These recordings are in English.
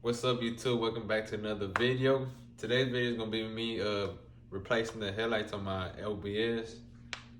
What's up, YouTube? Welcome back to another video. Today's video is gonna be me replacing the headlights on my OBS,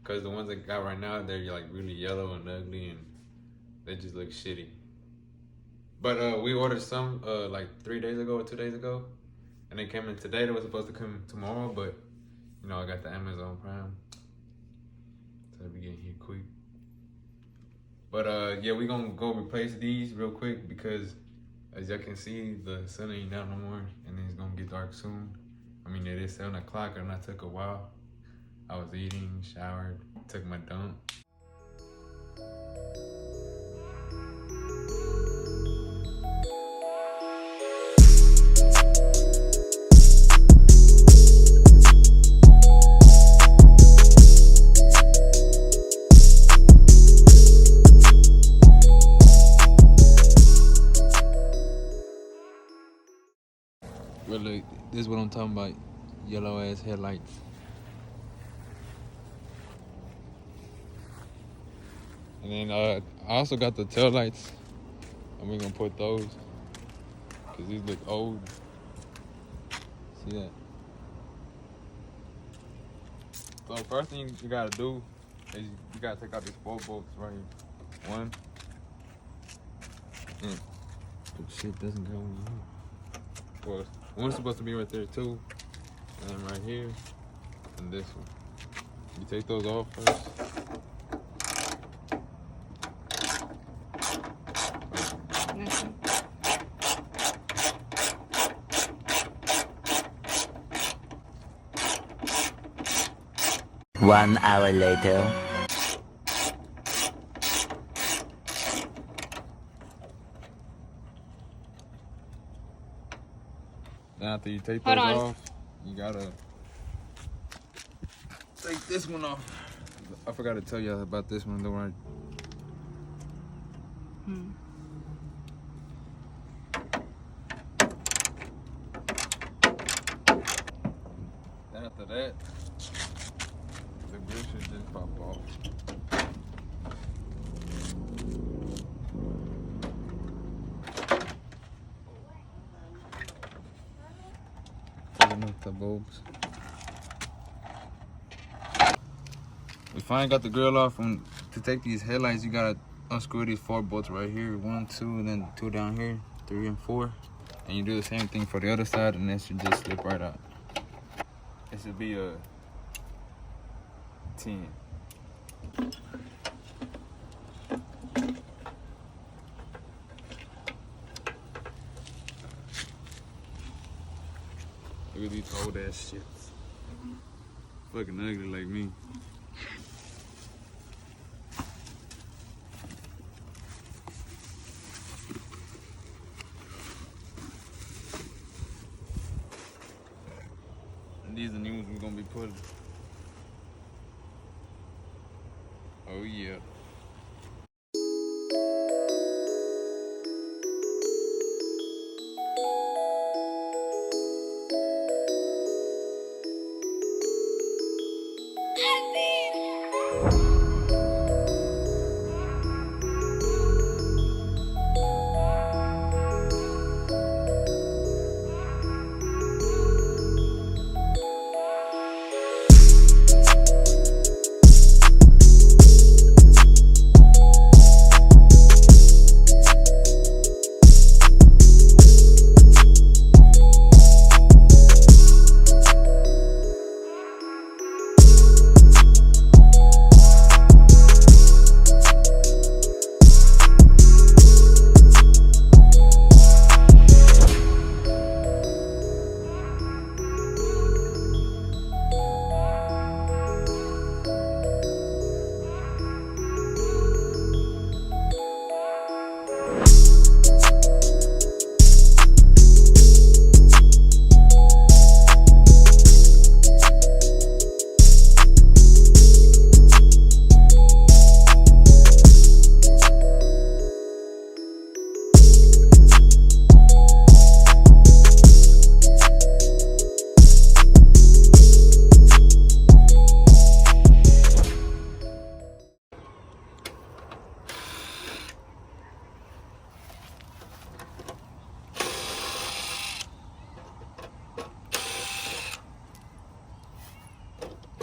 because the ones I got right now, they're like really yellow and ugly and they just look shitty. But we ordered some like 3 days ago or 2 days ago, and they came in today. They were supposed to come tomorrow, but you know I got the Amazon Prime, so we getting here quick. But yeah, we gonna go replace these real quick because, as y'all can see, the sun ain't out no more, and then it's gonna get dark soon. I mean, it is 7 o'clock, and I took a while. I was eating, showered, took my dump. But look, this is what I'm talking about, yellow ass headlights. And then I also got the tail lights, and we're gonna put those, cause these look old. See that? So first thing you gotta do is you gotta take out these 4 bolts right here. One. Oh shit, doesn't go in here. Well, one's supposed to be right there too, and then right here, and this one. You take those off first. One hour later. Then after you take those off, you gotta take this one off. I forgot to tell you about this one, don't worry. Then after that, the grill should just pop off. Open up the bulbs. We finally got the grill off. And to take these headlights, you gotta unscrew these 4 bolts right here. 1, 2, and then 2 down here, 3 and 4. And you do the same thing for the other side, and that should just slip right out. It should be a 10. Look at these old ass shits. Fucking ugly like me. And these are the new ones we're gonna be putting. Oh yeah.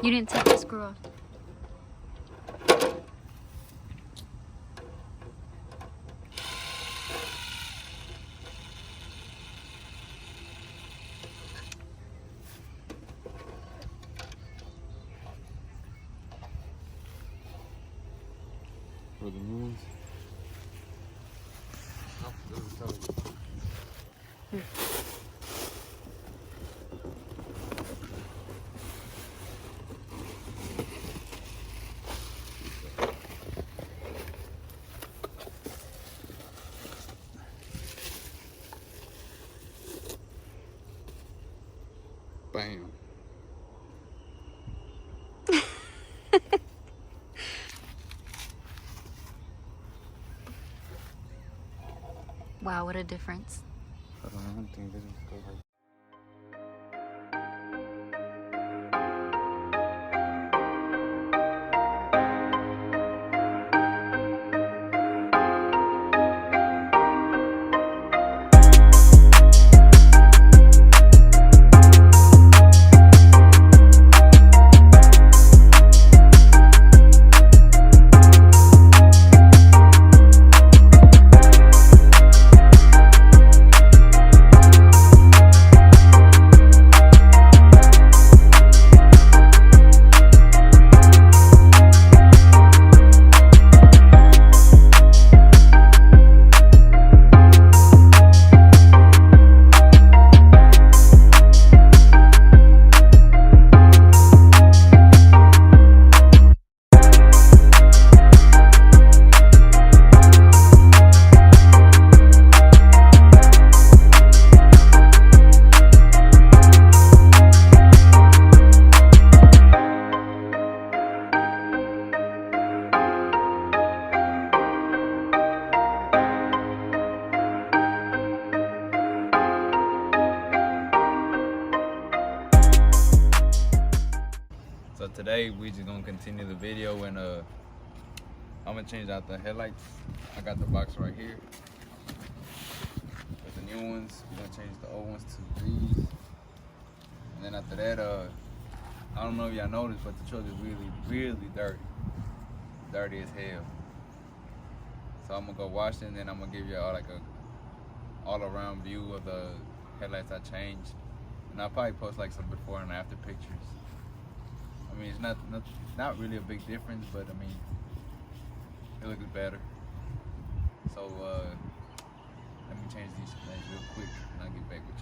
You didn't take the screw off. For the new ones. Bam. Wow, what a difference. I don't think this is good. So today we just gonna continue the video and I'm gonna change out the headlights. I got the box right here with the new ones. We're gonna change the old ones to these. And then after that, I don't know if y'all noticed, but the truck is really dirty. Dirty as hell. So I'm gonna go wash it and then I'm gonna give y'all like a all around view of the headlights I changed. And I'll probably post like some before and after pictures. I mean, it's not really a big difference, but I mean, it looks better. So let me change these things real quick and I'll get back with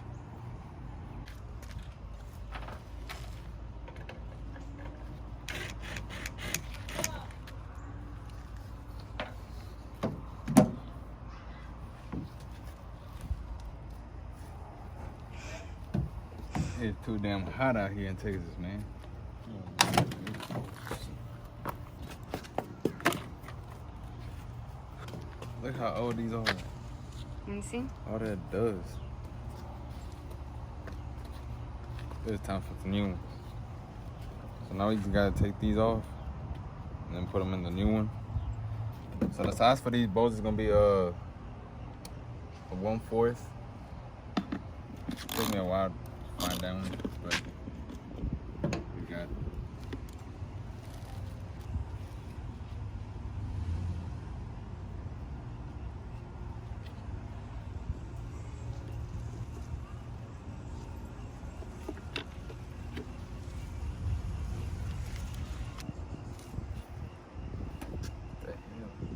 you. It's too damn hot out here in Texas, man. Look how old these are. Let me see. All that does. It's time for the new ones. So now we just gotta take these off and then put them in the new one. So the size for these bolts is gonna be a 1/4. Took me a while to find that one, but we got it.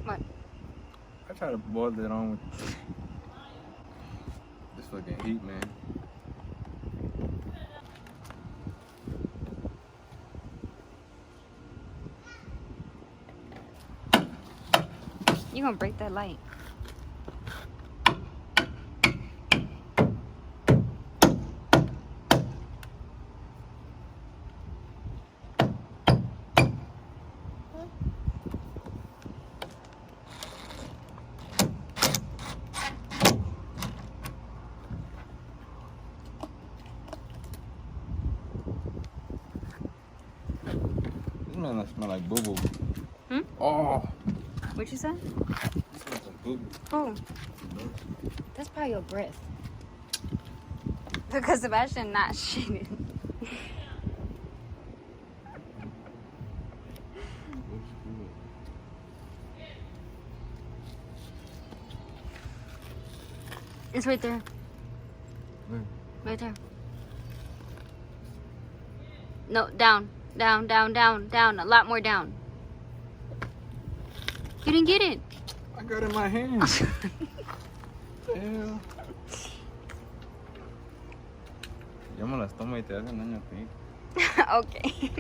What? I try to boil it on with this fucking heat, man. You gonna break that light. This man smell like boo boo. Hmm? Oh, What you say? this smells like boo boo. Oh, that's probably your breath. Because Sebastian not shitting. It's right there. Where? Right there. No, down. Down, down, down, down. A lot more down. You didn't get it. I got it in my hand. Hell. Yo me las tomo y te hacen daño a ti. Okay.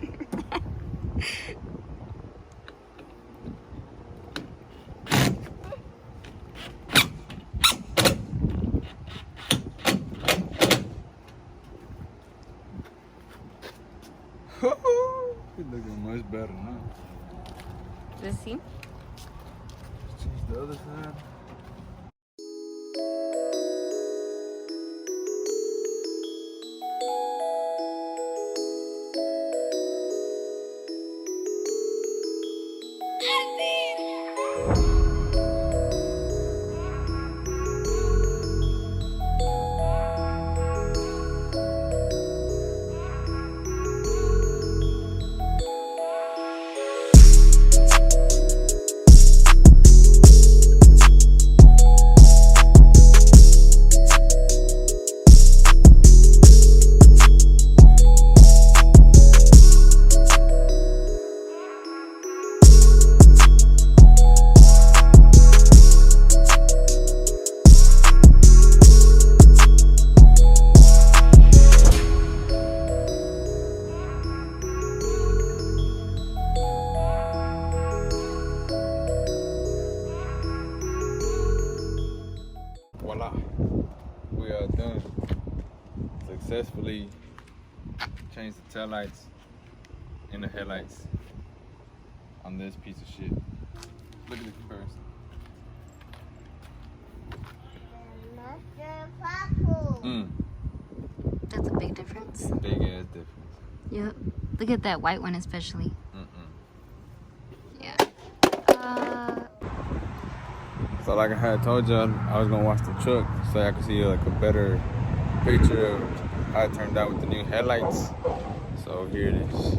It's looking much better now. Let's see. Change the other side. Voila, we are done. Successfully changed the taillights and the headlights on this piece of shit. Look at the comparison. That's a big difference. Big ass difference. Yep. Look at that white one especially. Yeah. So like I had told you, I was gonna watch the truck so I could see like a better picture of how it turned out with the new headlights. So here it is.